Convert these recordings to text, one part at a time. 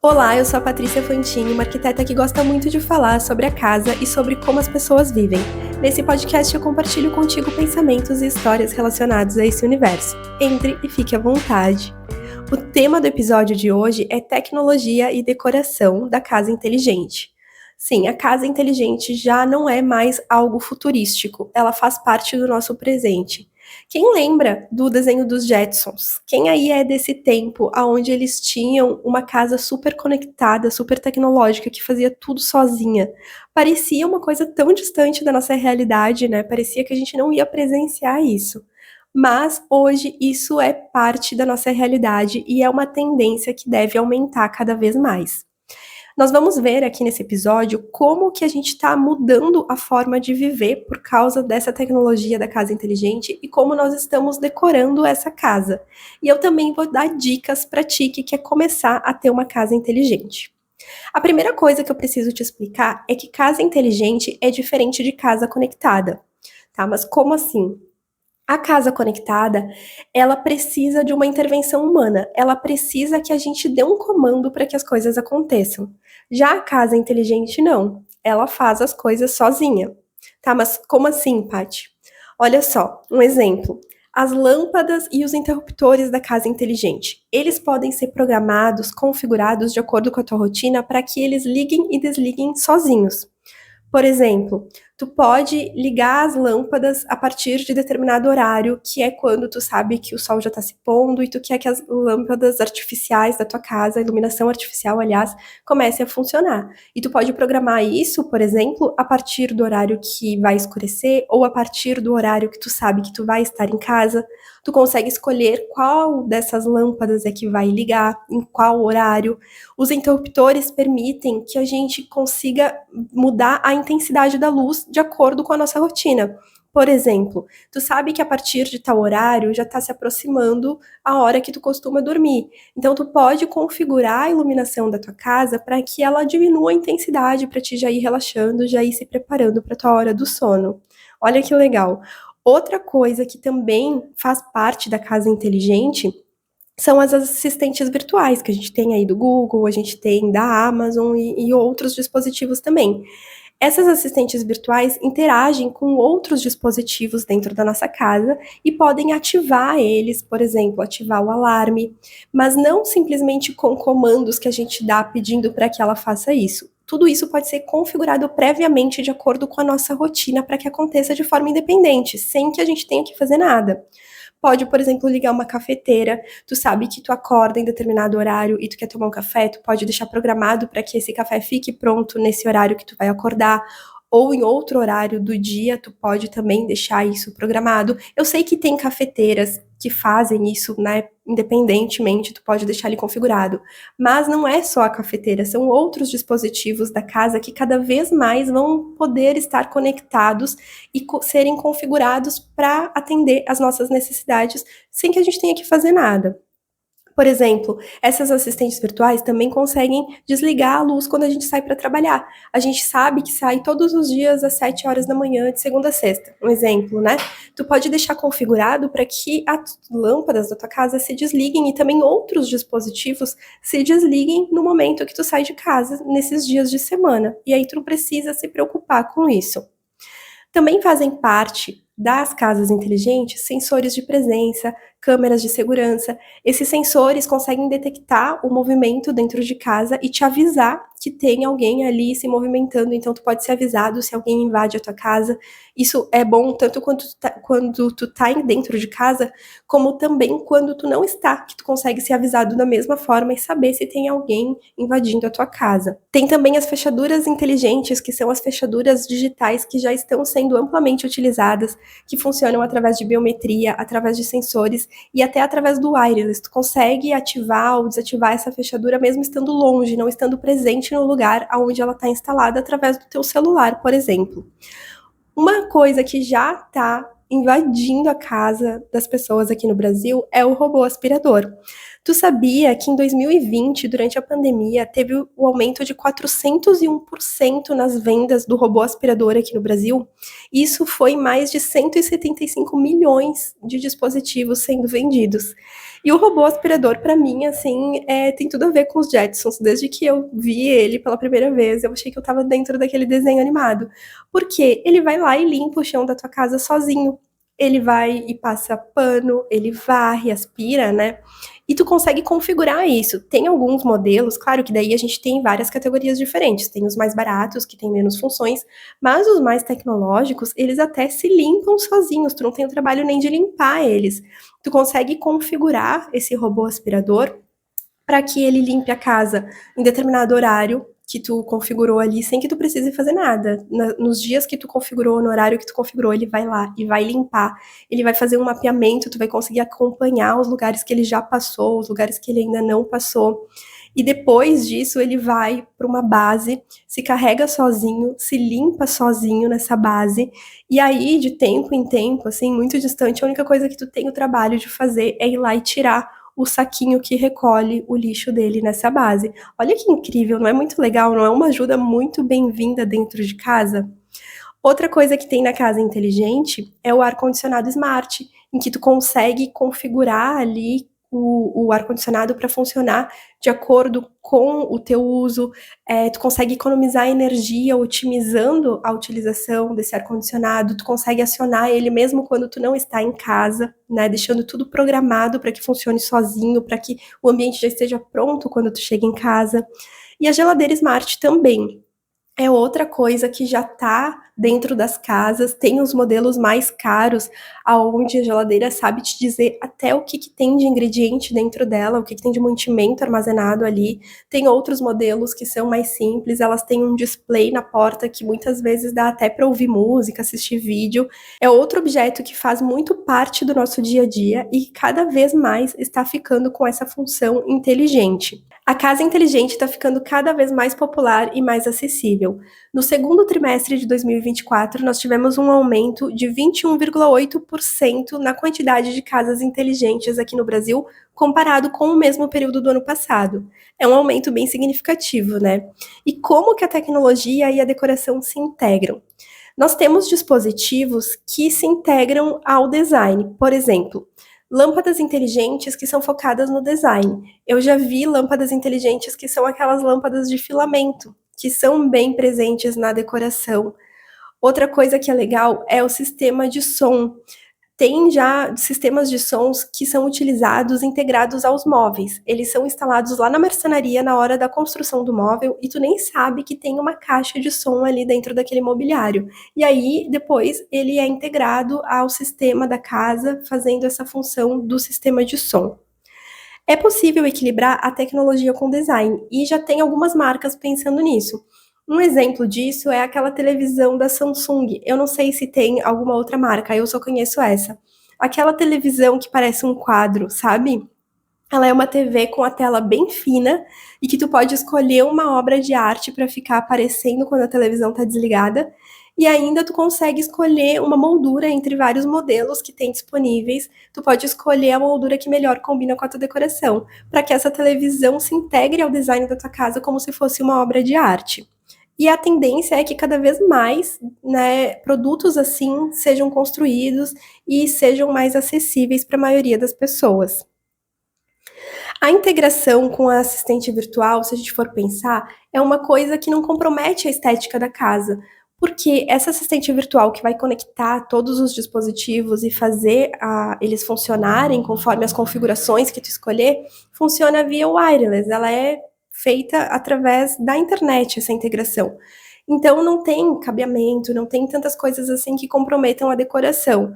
Olá, eu sou a Patrícia Fantini, uma arquiteta que gosta muito de falar sobre a casa e sobre como as pessoas vivem. Nesse podcast eu compartilho contigo pensamentos e histórias relacionados a esse universo. Entre e fique à vontade. O tema do episódio de hoje é tecnologia e decoração da casa inteligente. Sim, a casa inteligente já não é mais algo futurístico, ela faz parte do nosso presente. Quem lembra do desenho dos Jetsons? Quem aí é desse tempo onde eles tinham uma casa super conectada, super tecnológica, que fazia tudo sozinha? Parecia uma coisa tão distante da nossa realidade, né? Parecia que a gente não ia presenciar isso. Mas hoje isso é parte da nossa realidade e é uma tendência que deve aumentar cada vez mais. Nós vamos ver aqui nesse episódio como que a gente está mudando a forma de viver por causa dessa tecnologia da casa inteligente e como nós estamos decorando essa casa. E eu também vou dar dicas para ti que quer começar a ter uma casa inteligente. A primeira coisa que eu preciso te explicar é que casa inteligente é diferente de casa conectada, tá? Mas como assim? A casa conectada, ela precisa de uma intervenção humana, ela precisa que a gente dê um comando para que as coisas aconteçam. Já a casa inteligente não, ela faz as coisas sozinha. Tá, mas como assim, Paty? Olha só, um exemplo. As lâmpadas e os interruptores da casa inteligente. Eles podem ser programados, configurados de acordo com a tua rotina para que eles liguem e desliguem sozinhos. Por exemplo, tu pode ligar as lâmpadas a partir de determinado horário, que é quando tu sabe que o sol já está se pondo e tu quer que as lâmpadas artificiais da tua casa, a iluminação artificial, aliás, comece a funcionar. E tu pode programar isso, por exemplo, a partir do horário que vai escurecer ou a partir do horário que tu sabe que tu vai estar em casa. Tu consegue escolher qual dessas lâmpadas é que vai ligar, em qual horário. Os interruptores permitem que a gente consiga mudar a intensidade da luz de acordo com a nossa rotina. Por exemplo, tu sabe que a partir de tal horário já está se aproximando a hora que tu costuma dormir. Então tu pode configurar a iluminação da tua casa para que ela diminua a intensidade para ti já ir relaxando, já ir se preparando para tua hora do sono. Olha que legal. Outra coisa que também faz parte da casa inteligente são as assistentes virtuais que a gente tem aí do Google, a gente tem da Amazon e outros dispositivos também. Essas assistentes virtuais interagem com outros dispositivos dentro da nossa casa e podem ativar eles, por exemplo, ativar o alarme, mas não simplesmente com comandos que a gente dá pedindo para que ela faça isso. Tudo isso pode ser configurado previamente de acordo com a nossa rotina para que aconteça de forma independente, sem que a gente tenha que fazer nada. Pode, por exemplo, ligar uma cafeteira. Tu sabe que tu acorda em determinado horário e tu quer tomar um café, tu pode deixar programado para que esse café fique pronto nesse horário que tu vai acordar. Ou em outro horário do dia, tu pode também deixar isso programado. Eu sei que tem cafeteiras que fazem isso, né, independentemente, tu pode deixar ele configurado. Mas não é só a cafeteira, são outros dispositivos da casa que cada vez mais vão poder estar conectados e serem configurados para atender às nossas necessidades sem que a gente tenha que fazer nada. Por exemplo, essas assistentes virtuais também conseguem desligar a luz quando a gente sai para trabalhar. A gente sabe que sai todos os dias às 7 horas da manhã, de segunda a sexta. Um exemplo, né? Tu pode deixar configurado para que as lâmpadas da tua casa se desliguem e também outros dispositivos se desliguem no momento que tu sai de casa, nesses dias de semana. E aí tu não precisa se preocupar com isso. Também fazem parte das casas inteligentes sensores de presença, câmeras de segurança. Esses sensores conseguem detectar o movimento dentro de casa e te avisar que tem alguém ali se movimentando, então tu pode ser avisado se alguém invade a tua casa. Isso é bom tanto quando tu tá dentro de casa, como também quando tu não está, que tu consegue ser avisado da mesma forma e saber se tem alguém invadindo a tua casa. Tem também as fechaduras inteligentes, que são as fechaduras digitais que já estão sendo amplamente utilizadas, que funcionam através de biometria, através de sensores e até através do wireless. Tu consegue ativar ou desativar essa fechadura mesmo estando longe, não estando presente no lugar onde ela está instalada através do teu celular, por exemplo. Uma coisa que já está invadindo a casa das pessoas aqui no Brasil é o robô aspirador. Tu sabia que em 2020, durante a pandemia, teve o aumento de 401% nas vendas do robô aspirador aqui no Brasil? Isso foi mais de 175 milhões de dispositivos sendo vendidos. E o robô aspirador, para mim, assim, tem tudo a ver com os Jetsons. Desde que eu vi ele pela primeira vez, eu achei que eu estava dentro daquele desenho animado. Porque ele vai lá e limpa o chão da tua casa sozinho. Ele vai e passa pano, ele varre, aspira, né? E tu consegue configurar isso. Tem alguns modelos, claro que daí a gente tem várias categorias diferentes. Tem os mais baratos, que têm menos funções, mas os mais tecnológicos, eles até se limpam sozinhos. Tu não tem o trabalho nem de limpar eles. Tu consegue configurar esse robô aspirador para que ele limpe a casa em determinado horário que tu configurou ali, sem que tu precise fazer nada. Nos dias que tu configurou, no horário que tu configurou, ele vai lá e vai limpar. Ele vai fazer um mapeamento, tu vai conseguir acompanhar os lugares que ele já passou, os lugares que ele ainda não passou. E depois disso, ele vai para uma base, se carrega sozinho, se limpa sozinho nessa base. E aí, de tempo em tempo, assim, muito distante, a única coisa que tu tem o trabalho de fazer é ir lá e tirar o saquinho que recolhe o lixo dele nessa base. Olha que incrível, não é muito legal? Não é uma ajuda muito bem-vinda dentro de casa? Outra coisa que tem na casa inteligente é o ar-condicionado smart, em que tu consegue configurar ali o ar-condicionado para funcionar de acordo com o teu uso. Tu consegue economizar energia otimizando a utilização desse ar-condicionado, tu consegue acionar ele mesmo quando tu não está em casa, né, deixando tudo programado para que funcione sozinho, para que o ambiente já esteja pronto quando tu chega em casa. E a geladeira smart também é outra coisa que já está dentro das casas, tem os modelos mais caros, aonde a geladeira sabe te dizer até o que tem de ingrediente dentro dela, o que tem de mantimento armazenado ali. Tem outros modelos que são mais simples, elas têm um display na porta que muitas vezes dá até para ouvir música, assistir vídeo. É outro objeto que faz muito parte do nosso dia a dia e cada vez mais está ficando com essa função inteligente. A casa inteligente está ficando cada vez mais popular e mais acessível. No segundo trimestre de 2024, nós tivemos um aumento de 21,8% na quantidade de casas inteligentes aqui no Brasil, comparado com o mesmo período do ano passado. É um aumento bem significativo, né? E como que a tecnologia e a decoração se integram? Nós temos dispositivos que se integram ao design. Por exemplo, lâmpadas inteligentes que são focadas no design. Eu já vi lâmpadas inteligentes que são aquelas lâmpadas de filamento, que são bem presentes na decoração. Outra coisa que é legal é o sistema de som. Tem já sistemas de sons que são utilizados integrados aos móveis. Eles são instalados lá na marcenaria na hora da construção do móvel e tu nem sabe que tem uma caixa de som ali dentro daquele mobiliário. E aí, depois, ele é integrado ao sistema da casa, fazendo essa função do sistema de som. É possível equilibrar a tecnologia com design e já tem algumas marcas pensando nisso. Um exemplo disso é aquela televisão da Samsung. Eu não sei se tem alguma outra marca, eu só conheço essa. Aquela televisão que parece um quadro, sabe? Ela é uma TV com a tela bem fina e que tu pode escolher uma obra de arte para ficar aparecendo quando a televisão está desligada. E ainda tu consegue escolher uma moldura entre vários modelos que tem disponíveis. Tu pode escolher a moldura que melhor combina com a tua decoração, para que essa televisão se integre ao design da tua casa como se fosse uma obra de arte. E a tendência é que cada vez mais, né, produtos assim sejam construídos e sejam mais acessíveis para a maioria das pessoas. A integração com a assistente virtual, se a gente for pensar, é uma coisa que não compromete a estética da casa, porque essa assistente virtual que vai conectar todos os dispositivos e fazer eles funcionarem conforme as configurações que tu escolher, funciona via wireless, ela é feita através da internet, essa integração. Então não tem cabeamento, não tem tantas coisas assim que comprometam a decoração.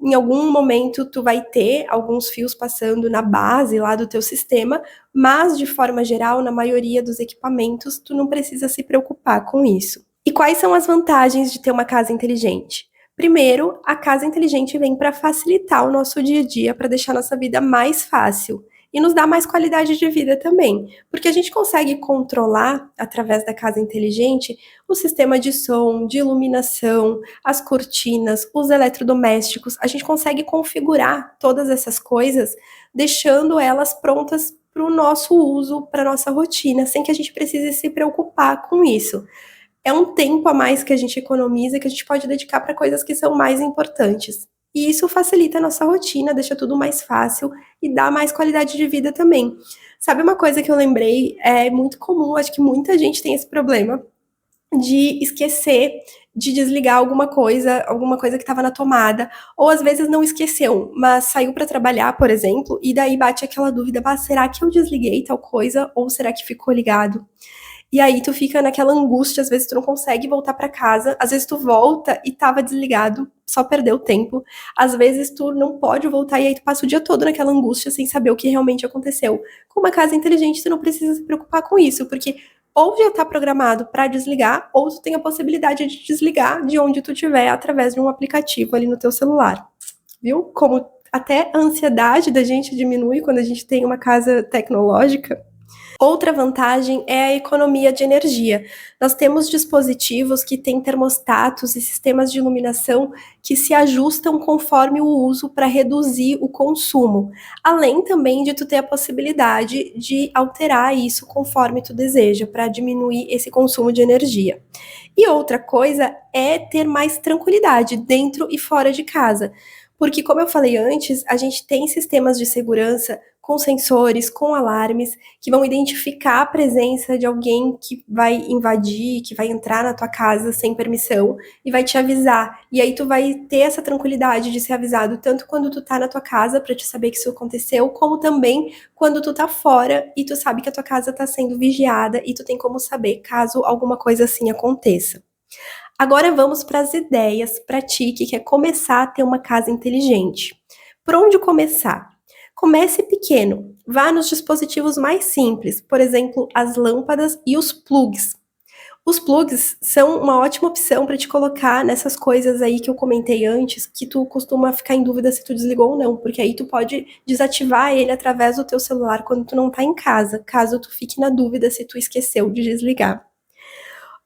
Em algum momento tu vai ter alguns fios passando na base lá do teu sistema, mas de forma geral, na maioria dos equipamentos, tu não precisa se preocupar com isso. E quais são as vantagens de ter uma casa inteligente? Primeiro, a casa inteligente vem para facilitar o nosso dia a dia, para deixar nossa vida mais fácil. e nos dá mais qualidade de vida também, porque a gente consegue controlar, através da casa inteligente, o sistema de som, de iluminação, as cortinas, os eletrodomésticos, a gente consegue configurar todas essas coisas, deixando elas prontas para o nosso uso, para a nossa rotina, sem que a gente precise se preocupar com isso. É um tempo a mais que a gente economiza que a gente pode dedicar para coisas que são mais importantes. E isso facilita a nossa rotina, deixa tudo mais fácil e dá mais qualidade de vida também. Sabe uma coisa que eu lembrei? É muito comum, acho que muita gente tem esse problema de esquecer de desligar alguma coisa que estava na tomada, ou às vezes não esqueceu, mas saiu para trabalhar, por exemplo, e daí bate aquela dúvida, será que eu desliguei tal coisa ou será que ficou ligado? E aí tu fica naquela angústia, às vezes tu não consegue voltar para casa, às vezes tu volta e tava desligado, só perdeu tempo. Às vezes tu não pode voltar e aí tu passa o dia todo naquela angústia sem saber o que realmente aconteceu. Com uma casa inteligente tu não precisa se preocupar com isso, porque ou já tá programado para desligar, ou tu tem a possibilidade de desligar de onde tu estiver através de um aplicativo ali no teu celular. Viu? Como até a ansiedade da gente diminui quando a gente tem uma casa tecnológica. Outra vantagem é a economia de energia. Nós temos dispositivos que têm termostatos e sistemas de iluminação que se ajustam conforme o uso para reduzir o consumo, além também de tu ter a possibilidade de alterar isso conforme tu deseja, para diminuir esse consumo de energia. E outra coisa é ter mais tranquilidade dentro e fora de casa. Porque, como eu falei antes, a gente tem sistemas de segurança com sensores, com alarmes, que vão identificar a presença de alguém que vai invadir, que vai entrar na tua casa sem permissão e vai te avisar. E aí tu vai ter essa tranquilidade de ser avisado tanto quando tu tá na tua casa para te saber que isso aconteceu, como também quando tu tá fora e tu sabe que a tua casa tá sendo vigiada e tu tem como saber caso alguma coisa assim aconteça. Agora vamos para as ideias para ti que quer começar a ter uma casa inteligente. Por onde começar? Comece pequeno, vá nos dispositivos mais simples, por exemplo, as lâmpadas e os plugs. Os plugs são uma ótima opção para te colocar nessas coisas aí que eu comentei antes, que tu costuma ficar em dúvida se tu desligou ou não, porque aí tu pode desativar ele através do teu celular quando tu não tá em casa, caso tu fique na dúvida se tu esqueceu de desligar.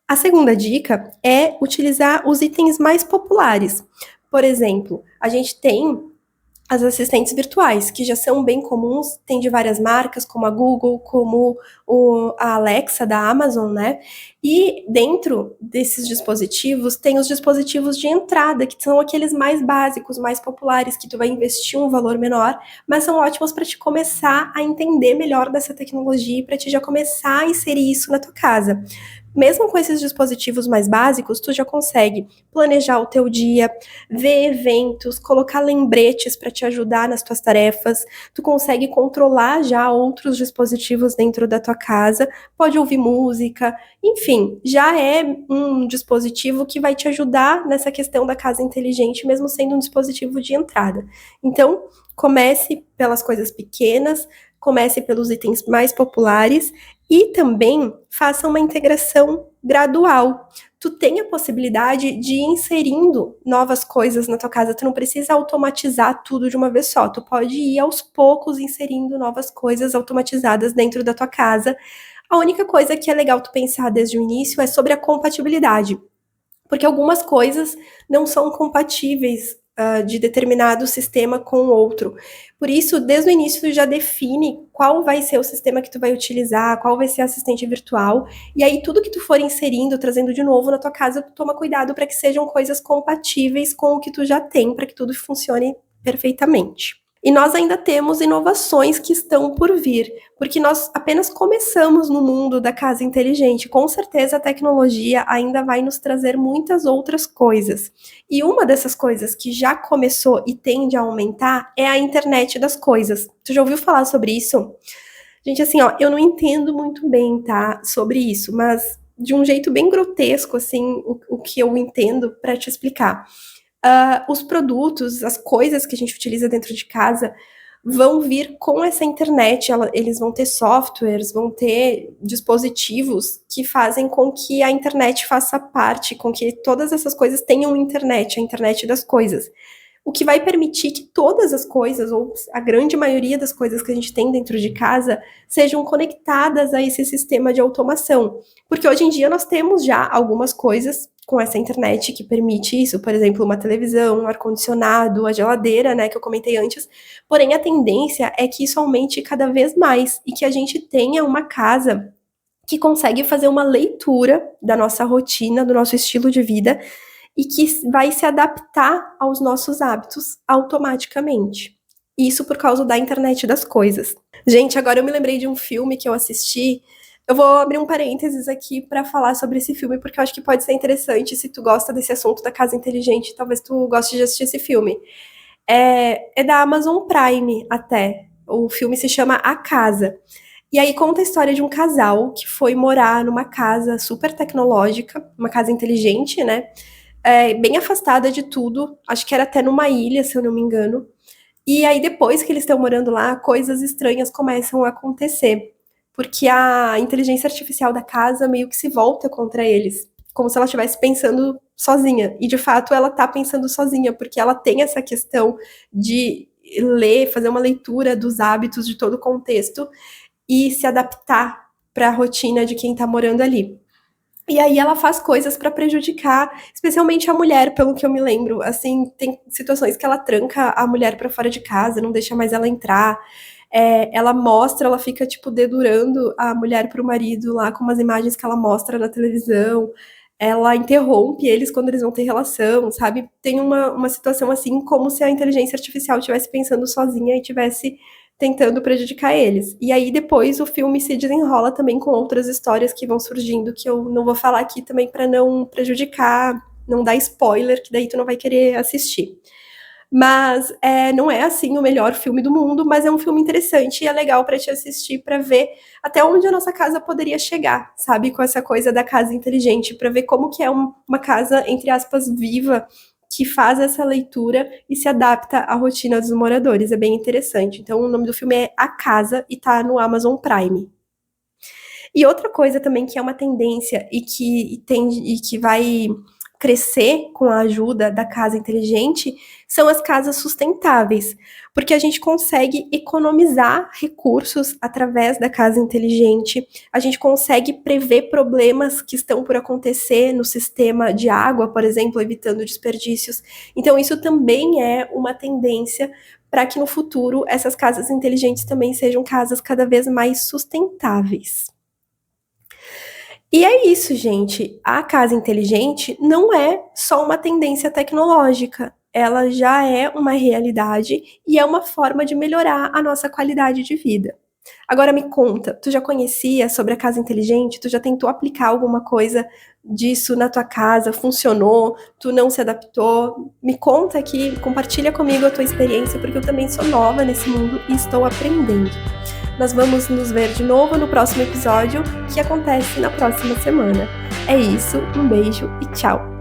A segunda dica é utilizar os itens mais populares. Por exemplo, a gente tem as assistentes virtuais, que já são bem comuns, tem de várias marcas, como a Google, como a Alexa da Amazon, né? E dentro desses dispositivos, tem os dispositivos de entrada, que são aqueles mais básicos, mais populares, que tu vai investir um valor menor, mas são ótimos para te começar a entender melhor dessa tecnologia e para te já começar a inserir isso na tua casa. Mesmo com esses dispositivos mais básicos, tu já consegue planejar o teu dia, ver eventos, colocar lembretes para te ajudar nas tuas tarefas, tu consegue controlar já outros dispositivos dentro da tua casa, pode ouvir música, enfim, já é um dispositivo que vai te ajudar nessa questão da casa inteligente, mesmo sendo um dispositivo de entrada. Então, comece pelas coisas pequenas, comece pelos itens mais populares e também faça uma integração gradual. Tu tem a possibilidade de ir inserindo novas coisas na tua casa, tu não precisa automatizar tudo de uma vez só, tu pode ir aos poucos inserindo novas coisas automatizadas dentro da tua casa. A única coisa que é legal tu pensar desde o início é sobre a compatibilidade, porque algumas coisas não são compatíveis de determinado sistema com o outro. Por isso, desde o início, tu já define qual vai ser o sistema que tu vai utilizar, qual vai ser a assistente virtual, e aí tudo que tu for inserindo, trazendo de novo na tua casa, tu toma cuidado para que sejam coisas compatíveis com o que tu já tem, para que tudo funcione perfeitamente. E nós ainda temos inovações que estão por vir, porque nós apenas começamos no mundo da casa inteligente. Com certeza a tecnologia ainda vai nos trazer muitas outras coisas. E uma dessas coisas que já começou e tende a aumentar é a internet das coisas. Tu já ouviu falar sobre isso? Gente, assim, ó, eu não entendo muito bem, tá, sobre isso, mas de um jeito bem grotesco, assim, o que eu entendo para te explicar. Os produtos, as coisas que a gente utiliza dentro de casa vão vir com essa internet, eles vão ter softwares, vão ter dispositivos que fazem com que a internet faça parte, com que todas essas coisas tenham internet, a internet das coisas. o que vai permitir que todas as coisas, ou a grande maioria das coisas que a gente tem dentro de casa, sejam conectadas a esse sistema de automação. Porque hoje em dia nós temos já algumas coisas com essa internet que permite isso, por exemplo, uma televisão, um ar-condicionado, a geladeira, né, que eu comentei antes. Porém, a tendência é que isso aumente cada vez mais e que a gente tenha uma casa que consegue fazer uma leitura da nossa rotina, do nosso estilo de vida e que vai se adaptar aos nossos hábitos automaticamente. Isso por causa da internet das coisas. Gente, agora eu me lembrei de um filme que eu assisti. Eu vou abrir um parênteses aqui para falar sobre esse filme, porque eu acho que pode ser interessante se tu gosta desse assunto da casa inteligente, talvez tu goste de assistir esse filme. É da Amazon Prime até. O filme se chama A Casa. E aí conta a história de um casal que foi morar numa casa super tecnológica, uma casa inteligente, né? Bem afastada de tudo. Acho que era até numa ilha, se eu não me engano. E aí, depois que eles estão morando lá, coisas estranhas começam a acontecer. Porque a inteligência artificial da casa meio que se volta contra eles. Como se ela estivesse pensando sozinha. E, de fato, ela tá pensando sozinha, porque ela tem essa questão de ler, fazer uma leitura dos hábitos de todo o contexto e se adaptar para a rotina de quem tá morando ali. E aí ela faz coisas para prejudicar, especialmente a mulher, pelo que eu me lembro. Assim, tem situações que ela tranca a mulher para fora de casa, não deixa mais ela entrar. Ela mostra, ela fica, tipo, dedurando a mulher pro marido lá com umas imagens que ela mostra na televisão. Ela interrompe eles quando eles vão ter relação, sabe? Tem uma situação assim, como se a inteligência artificial estivesse pensando sozinha e estivesse tentando prejudicar eles. E aí depois o filme se desenrola também com outras histórias que vão surgindo, que eu não vou falar aqui também para não prejudicar, não dar spoiler, que daí tu não vai querer assistir. Mas não é assim o melhor filme do mundo, mas é um filme interessante e é legal para te assistir, para ver até onde a nossa casa poderia chegar, sabe? Com essa coisa da casa inteligente, para ver como que é uma casa, entre aspas, viva, que faz essa leitura e se adapta à rotina dos moradores. É bem interessante. Então, o nome do filme é A Casa e tá no Amazon Prime. E outra coisa também que é uma tendência e que vai crescer com a ajuda da casa inteligente são as casas sustentáveis, porque a gente consegue economizar recursos através da casa inteligente, a gente consegue prever problemas que estão por acontecer no sistema de água, por exemplo, evitando desperdícios. Então, isso também é uma tendência para que no futuro essas casas inteligentes também sejam casas cada vez mais sustentáveis. E é isso, gente. A casa inteligente não é só uma tendência tecnológica, ela já é uma realidade e é uma forma de melhorar a nossa qualidade de vida. Agora me conta, tu já conhecia sobre a casa inteligente? Tu já tentou aplicar alguma coisa disso na tua casa? Funcionou? Tu não se adaptou? Me conta aqui, compartilha comigo a tua experiência, porque eu também sou nova nesse mundo e estou aprendendo. Nós vamos nos ver de novo no próximo episódio, que acontece na próxima semana. É isso, um beijo e tchau!